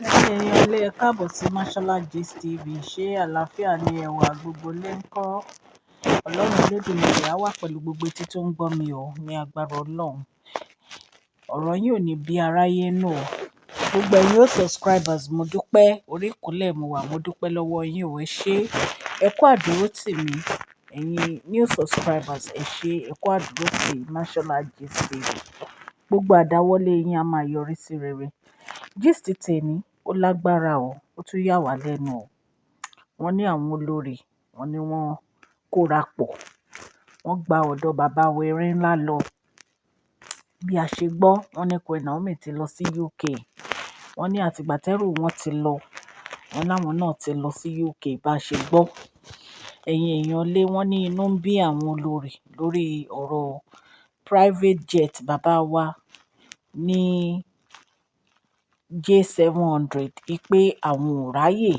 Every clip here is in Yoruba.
Ẹ̀yin èèyàn ilé ẹ káàbọ̀ sí Mashola Gist TV. Ṣé àlàáfíà ni ẹwà gbogbo lé ń kọ́? Ọlọ́run Elédùmarè á wà pẹ̀lú gbogbo etí tó ń gbọ́ mi o ní agbára Ọlọ́run. Ọ̀rọ̀ yín ò ní bí aráyé nù o. Gbogbo ẹ̀yin ó subscribers mo dúpẹ́, orí ìkúnlẹ̀ mo wà mo dúpẹ́ lọ́wọ́ yín o, ẹ ṣé. Ẹ kú àdúró tì mí. Ẹ̀yin new subscribers ẹ ṣé, ẹ kú àdúró tì Mashola Gist TV. Gbogbo àdáwọ́lé yín á máa yọrí sí rere. Gist tèmi ó lágbára o, ó tún yà wá lẹ́nu o. Wọ́n ní àwọn olórí, wọ́n ní wọ́n kóra pọ̀, wọ́n gba ọ̀dọ̀ bàbá wẹrẹ ńlá lọ. Bí a ṣe gbọ́, wọ́n ní Queen Naomi ti lọ sí UK. Wọ́n ní àtìgbà tẹ́rù wọn ti lọ, wọ́n láwọn náà ti lọ sí UK bá ṣe gbọ́. Ẹ̀yin èèyàn lé wọ́n ní inú ń bí àwọn olórí lórí ọ̀rọ̀ private jet bàbá wa ní J700 wípé àwọn ò ráyè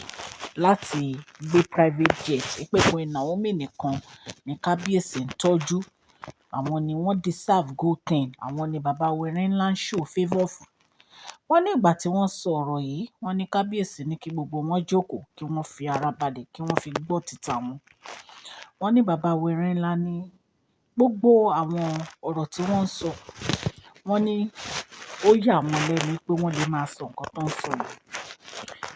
láti gbé private jet, wípé Queen Naomi nìkan ní kábíyèsí ń tọ́jú. Àwọn ni wọ́n deserve good thing. Àwọn ni bàbá wẹrẹ ńlá ń show favour fún. Wọ́n ní ìgbà tí wọ́n sọ ọ̀rọ̀ yìí, wọ́n ní kábíyèsí ní kí gbogbo wọn jókòó, kí wọ́n fi ara balẹ̀, kí wọ́n fi gbọ́ títà wọn. Wọ́n ní bàbá wẹrẹ ńlá ní gbogbo àwọn ọ̀rọ̀ tí wọ́n ń sọ. Wọ́n ní ó yà wọ́n lẹ́nu pé wọ́n lè máa sọ nǹkan tó ń sọ yìí.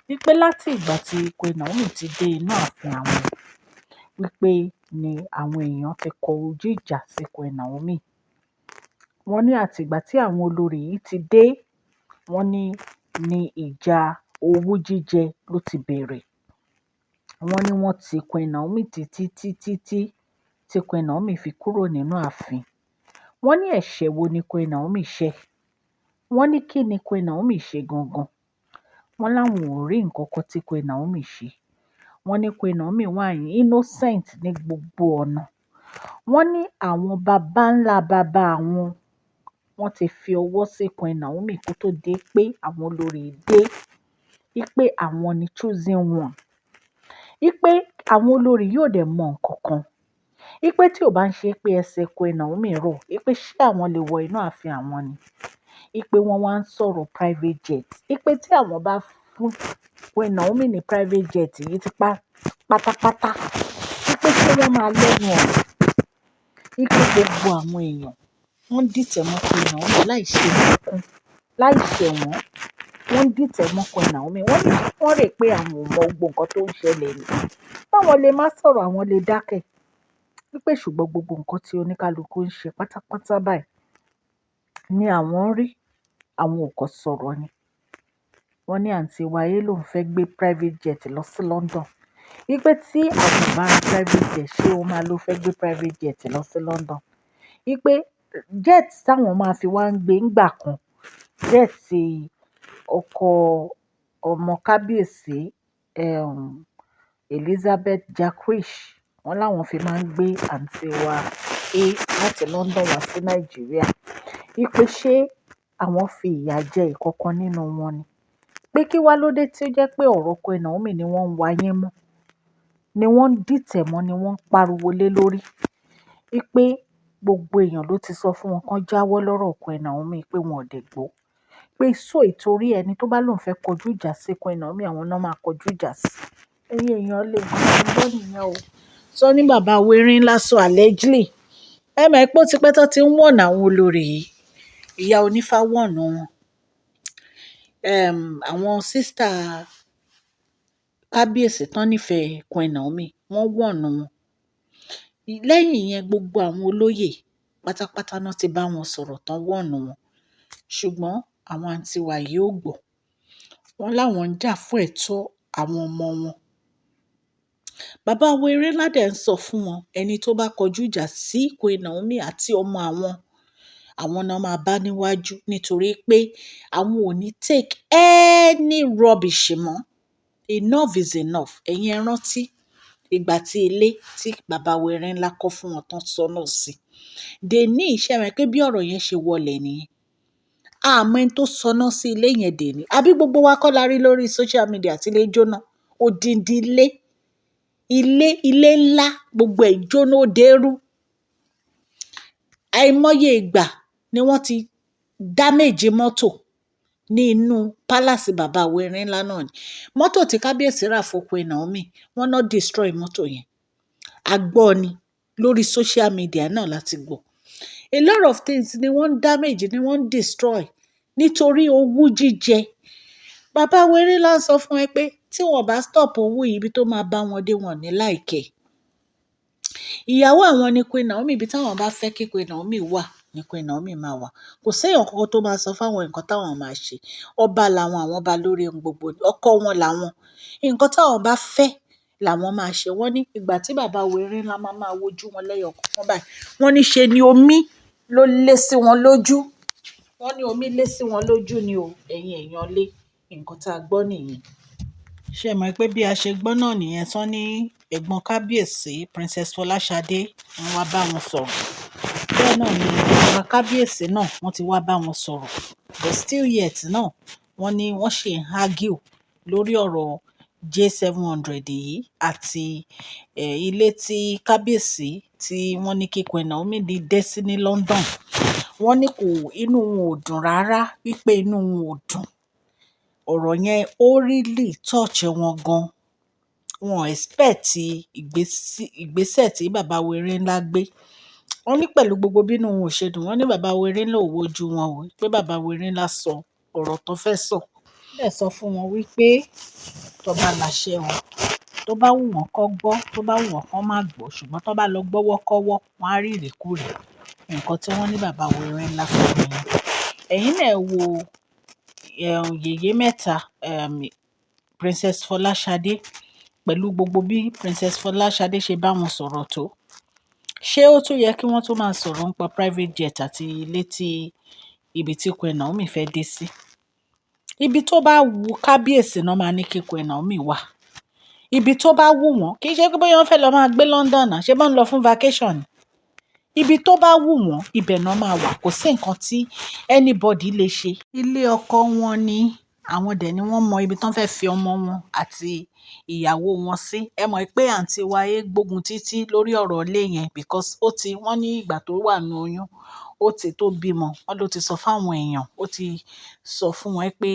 Wípé láti ìgbà tí Queen Naomi ti dé inú ààfin àwọn, wípé ni àwọn èèyàn ti kọ ojú ìjà sí Queen Naomi. Wọ́n ní àti ìgbà tí àwọn olórí yìí ti dé, wọ́n ní ìjà owú jíjẹ ló ti bẹ̀rẹ̀. Wọ́n ní wọ́n ti Queen Naomi títí tí Queen Naomi fi kúrò nínú ààfin. Wọ́n ní ẹ̀ṣẹ̀ wo ni Queen Naomi ṣẹ̀? Wọ́n ní kí ni Queen Naomi ṣe gangan? Wọ́n láwọn ò rí nǹkan kan tí Queen Naomi ṣe. Wọ́n ní Queen Naomi wà innocent ní gbogbo ọ̀nà. Wọ́n ní àwọn baba ńlá bàbá àwọn, wọ́n ti fi ọwọ́ sí Queen Naomi kó tó dé pé àwọn olórí dé. Wípé àwọn ni chosen one. Wípé àwọn olórí yóò dẹ̀ mọ nǹkan kan. Wípé tí ò bá ń ṣe pé ẹsẹ̀ Queen Naomi rọ̀, wípé ṣé àwọn lè wọ inú ààfin àwọn ni? Wípé wọ́n wá ń sọ̀rọ̀ private jet. Wípé tí àwọn bá fún Queen Naomi ní private jet yìí ti pátápátá, wípé ṣé wọ́n máa lẹ́nu ọ̀rọ̀? Wípé gbogbo àwọn èèyàn wọ́n dìtẹ̀ mọ́ Queen Naomi láì ṣe nǹkan, láì ṣẹ̀ wọ́n. Wọ́n dìtẹ̀ mọ́ Queen Naomi. Wọ́n ní wọ́n rè pé àwọn ò mọ gbogbo nǹkan tó ń ṣẹlẹ̀ ni. Báwọn lè má sọ̀rọ̀, àwọn lè dákẹ́. Wípé ṣùgbọ́n gbogbo nǹkan tí oníkálukú ń ṣe pátápátá báyìí ni àwọn ń rí. Àwọn ò kọ́ sọ̀rọ̀ ni. Wọ́n ní àǹtí wáyé lòun fẹ́ gbé private jet lọ sí London. Wípé tí àwọn ò bá ra private jet, ṣé ó máa ló fẹ́ gbé private jet lọ sí London? Wípé jet táwọn máa fi wá ń gbé ńgbà kan, jet ọkọ ọmọ kábíyèsí, Elizabeth Jacquish, wọ́n láwọn fi máa ń gbé àǹtí wa láti London wá sí Nàìjíríà. Wípé ṣé àwọn fi ìyà jẹ ìkankan nínú wọn ni? Pé kí wá ló dé tí ó jẹ́ pé ọ̀rọ̀ Queen Naomi ni wọ́n ń wáyé mọ́, ni wọ́n ń dìtẹ̀ mọ́, ni wọ́n ń pariwo lé lórí. Wípé gbogbo èèyàn ló ti sọ fún wọn kán jáwọ́ lọ́rọ̀ Queen Naomi pé wọn ò dẹ̀ gbọ́. Pé ìtorí ẹni tó bá lóun fẹ́ kọjú ìjà sí Queen Naomi, àwọn náà máa kọjú ìjà sí. Ẹ̀yin èèyàn lé nǹkan tó ń gbọ́ nìyẹn o. Sọ ní bàbá wẹrẹ ńlá sọ allegedly. Ẹ mọ̀ pé ó ti pẹ́ tó ti ń wọ̀n àwọn olórí yìí. Ìyá onífá wọ̀nù wọn. Àwọn sister kábíyèsí tán nífẹ̀ẹ́ Queen Naomi, wọ́n wọ̀nù wọn. Lẹ́yìn yẹn gbogbo àwọn olóyè pátápátá náà ti bá wọn sọ̀rọ̀ tán wọ̀nù wọn. Ṣùgbọ́n àwọn àǹtí wa yìí ò gbọ́. Wọ́n láwọn ń jà fún ẹ̀tọ́ àwọn ọmọ wọn. Bàbá wẹrẹ ńlá dẹ̀ ń sọ fún wọn, ẹni tó bá kọjú ìjà sí Queen Naomi àti ọmọ àwọn náà máa bá níwájú, nítorí pé àwọn ò ní take any rubbish mọ́. Enough is enough. Ẹ̀yin ẹ rántí ìgbà tí ilé tí bàbá wẹrẹ ńlá kọ́ fún wọn tán sọ́nà sí. Dèní iṣẹ́ rẹ̀ pé bí ọ̀rọ̀ yẹn ṣe wọlẹ̀ nìyẹn. Àmọ́ ẹni tó sọná sí ilé yẹn dèní. Àbí gbogbo wa kọ́ la rí lórí social media tí ilé jóná. Odindi ilé ńlá, gbogbo ẹ̀ jóná ó dẹ́rú. Àìmọye ìgbà ni wọ́n ti damage mọ́tò ní inú palace bàbá Erin ńlá náà ni. Mọ́tò tí kábíyèsí rà fún Queen Naomi, wọ́n náà destroy mọ́tò yẹn. A gbọ́ ni lórí social media náà láti gbọ́. A lot of things ni wọ́n damage, ni wọ́n destroy nítorí owú jíjẹ. Bàbá Erin ńlá sọ fún ẹ pé tí wọ́n bá stop owó yìí, ibi tó máa bá wọn dé wọn ní láìkẹ́. Ìyàwó àwọn ni Queen Naomi, ibi táwọn bá fẹ́ kí Queen Naomi wà ni Queen Naomi máa wà. Kò séèyàn kankan tó máa sọ fáwọn nǹkan táwọn máa ṣe. Ọba làwọn, àwọn ọba lórí ohun gbogbo, ọkọ wọn làwọn. Nǹkan táwọn bá fẹ́ làwọn máa ṣe. Wọ́n ní ìgbà tí bàbá Erin ńlá máa wojú wọn lẹ́yọ kọ̀ọ̀kan báyìí, wọ́n ní ṣe ni omi ló lé sí wọn lójú. Wọ́n ní omi lé sí wọn lójú ni o, ẹ̀yin èèyàn lé. Nǹkan tá a gbọ́ nìyẹn. Ṣé ẹ mọ̀ pé bí a ṣe gbọ́ náà nìyẹn, tán ní ẹ̀gbọ́n kábíyèsí Princess Fọláṣadé wọ́n wá bá wọn sọ̀rọ̀. Bẹ́ẹ̀ náà ni bàbá kábíyèsí náà wọ́n ti wá bá wọn sọ̀rọ̀. But still yet náà wọ́n ní wọ́n ṣì ń argue lórí ọ̀rọ̀ J700 yìí àti ilé tí kábíyèsí tí wọ́n ní kí Queen Naomi dé sí ní London. Wọ́n ní inú wọn ò dùn rárá, wípé inú wọn ò dùn. Ọ̀rọ̀ yẹn ó really touch wọn gan. Wọn expect ìgbésẹ̀ tí bàbá Erin ńlá gbé. Wọ́n ní pẹ̀lú gbogbo bínú wọn ò ṣe dùn, wọ́n ní bàbá Erin ńlá ò wojú wọn o, pé bàbá Erin ńlá sọ ọ̀rọ̀ tó fẹ́ sọ. Bẹ́ẹ̀ sọ fún wọn wípé tó bá láṣẹ wọn, tó bá wù wọ́n kó gbọ́, tó bá wù wọ́n kó má gbọ́, ṣùgbọ́n tó bá lọ gbọ́wọ́ kọ́wọ́, wọ́n á rí ìrìkúrì. Nǹkan tí wọ́n ní bàbá Erin ńlá fún wọn. Ẹ̀yin náà wo yèyé mẹ́ta, Princess Fọláṣadé, pẹ̀lú gbogbo bí Princess Fọláṣadé ṣe bá wọn sọ̀rọ̀ tó. Ṣé ó tún yẹ kí wọ́n tún máa sọ̀rọ̀ nípa private jet àti ilé tí ibi tí Queen Naomi fẹ́ dé sí? Ibi tó bá wù kábíyèsí náà máa ní kí Queen Naomi wà. Ibi tó bá wù wọ́n, kì í ṣe pé bóyá wọ́n fẹ́ lọ máa gbé London náà, ṣé bọ́n ń lọ fún vacation. Ibi tó bá wù wọ́n, ibẹ̀ náà máa wà. Kò sí nǹkan tí anybody lè ṣe. Ilé ọkọ wọn ni àwọn dẹ̀ ni wọ́n mọ ibi tán fẹ́ fi ọmọ wọn àti ìyàwó wọn sí. Ẹ mọ̀ pé àǹtí Wáyé gbógun títí lórí ọ̀rọ̀ ilé yẹn because wọ́n ní ìgbà tó wà ní oyún, ó ti tó bímọ. Wọ́n ló ti sọ fáwọn èèyàn, ó ti sọ fún wọn pé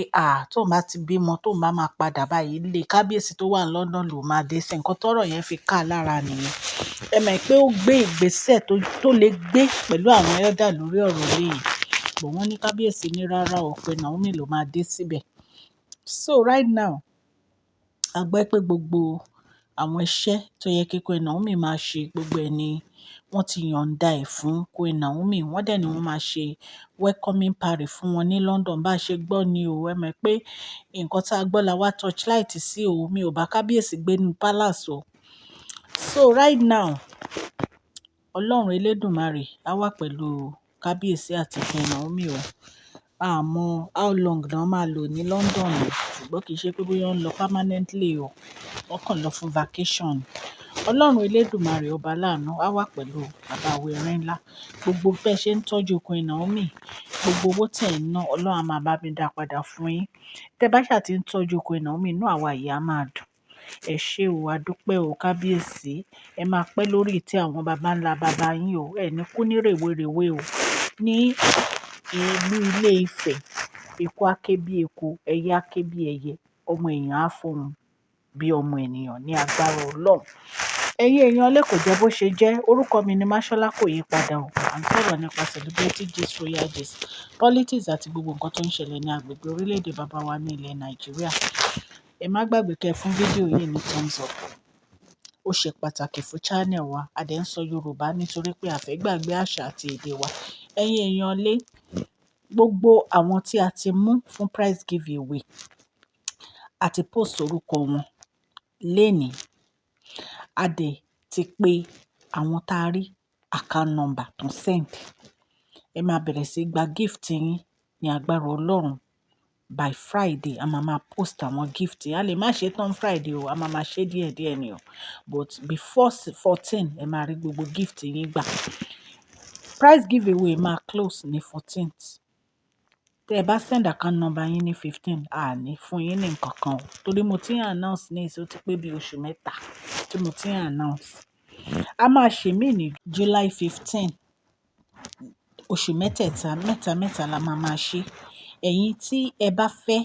tóun bá ti bímọ, tóun bá máa padà báyìí, ilé kábíyèsí tó wà ní London ló máa dé sí. Nǹkan tọ́rọ̀ yẹn fi ká lára nìyẹn. Ẹ mọ̀ pé ó gbé ìgbésẹ̀ tó lè gbé pẹ̀lú àwọn elder lórí ọ̀rọ̀ ilé yìí. But wọ́n ní kábíyèsí ní rárá o, pé Naomi ló máa dé síbẹ̀. So right now, a gbọ́ pé gbogbo àwọn iṣẹ́ tó yẹ kí Queen Naomi máa ṣe, gbogbo ẹ̀ ni wọ́n ti yọ̀ǹda ẹ̀ fún Queen Naomi. Wọ́n dẹ̀ ni wọ́n máa ṣe welcoming party fún wọn ní London. Bá a ṣe gbọ́ ni o. Ẹ mọ̀ pé nǹkan tá a gbọ́ la wá torchlight sí o. Mi ò bá kábíyèsí gbé nínú palace o. So right now, Ọlọ́run Elédùmarè á wà pẹ̀lú kábíyèsí àti Queen Naomi o. A mọ̀ how long náà máa lò ní London o, ṣùgbọ́n kì í ṣe pé bóyá wọ́n ń lọ permanently o. Wọ́n kàn lọ fún vacation. Ọlọ́run Elédùmarè ọba láàánú á wà pẹ̀lú bàbá Erin ńlá. Gbogbo bẹ́ẹ̀ ṣe ń tọ́jú Queen Naomi, gbogbo owó tẹ̀ ń ná, Ọlọ́run á máa bá mi dá padà fún yín. Tẹ́ bá ṣà ti ń tọ́jú Queen Naomi, inú àwa ìyá máa dùn. Ẹ ṣé o, a dúpẹ́ o kábíyèsí. Ẹ máa pẹ́ lórí ìtẹ́ àwọn baba ńlá baba yín o. Ẹ ní kú ní rèwerèwe o. Ní ìlú Ilé Ifẹ̀, eku á ké bí eku, ẹyẹ á ké bí ẹyẹ, ọmọ èèyàn á fọhùn bí ọmọ ènìyàn ní agbára Ọlọ́run. Ẹ̀yin èèyàn lé kò jẹ́ bó ṣe jẹ́. Orúkọ mi ni Máṣọ́lá, kò yí padà o. À ń sọ̀rọ̀ nípa celebrity gist, royal gist, politics àti gbogbo nǹkan tó ń ṣẹlẹ̀ ní agbègbè orílẹ̀-èdè bàbá wa ní ilẹ̀ Nàìjíríà. Ẹ má gbàgbé kẹ́ fún fídíò yìí ní thumbs up. Ó ṣe pàtàkì fún channel wa. A dẹ̀ ń sọ Yorùbá nítorí pé a fẹ́ gbàgbé àṣà àti èdè wa. Ẹ̀yin èèyàn lé, gbogbo àwọn tí a ti mú fún prize giveaway àti post orúkọ wọn lénìí. A dẹ̀ ti pé àwọn tá a rí account number tó send. Ẹ máa bẹ̀rẹ̀ sí gba gift yín ní agbára Ọlọ́run. By Friday, a máa post àwọn gift. A lè má ṣe tán Friday o, a máa ṣe díẹ̀díẹ̀ ni o. But before 14, ẹ máa rí gbogbo gift yín gbà. Prize giveaway máa close ní 14th. Tẹ́ ẹ bá send account number yín ní 15, a ní fún yín ní nǹkan kan o. Torí mo ti ń announce ní ìsìn, ó ti pé bí oṣù mẹ́ta tí mo ti ń announce. A máa ṣe mí ní July 15. Oṣù mẹ́tẹ̀ẹ̀ta, mẹ́ta la máa ṣe Ẹ̀yin tí ẹ bá fẹ́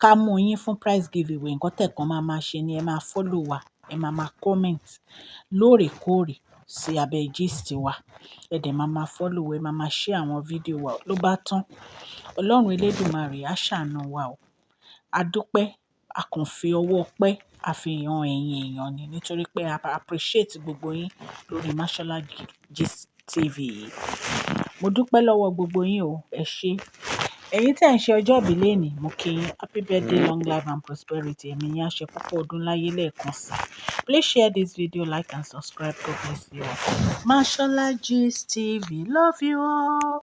ká mú yín fún prize giveaway, nǹkan tẹ̀ kan máa ṣe ni ẹ máa follow wa, ẹ máa comment lóòrèkóòrè sí abẹ́ gist wa. Ẹ dẹ̀ máa follow wa, ẹ máa share àwọn fídíò wa. Ló bá tán. Ọlọ́run Elédùmarè á ṣàánú wa o. A dúpẹ́, a kàn fi ọwọ́ ọpẹ́ a fi han ẹ̀yin èèyàn ni nítorí pé a appreciate gbogbo yín lórí Mashola Gist TV yìí. Mo dúpẹ́ lọ́wọ́ gbogbo yín o. Ẹ ṣé. Ẹ̀yin tí ẹ̀ ń ṣe ọjọ́ ìbí lénìí, mo kí yín. Happy birthday, long life and prosperity. Ẹ̀mí yín á ṣe púpọ̀ ọdún láyé lẹ́ẹ̀kan sí. Please share this video, like and subscribe. God bless you all. Mashola Gist TV. Love you all.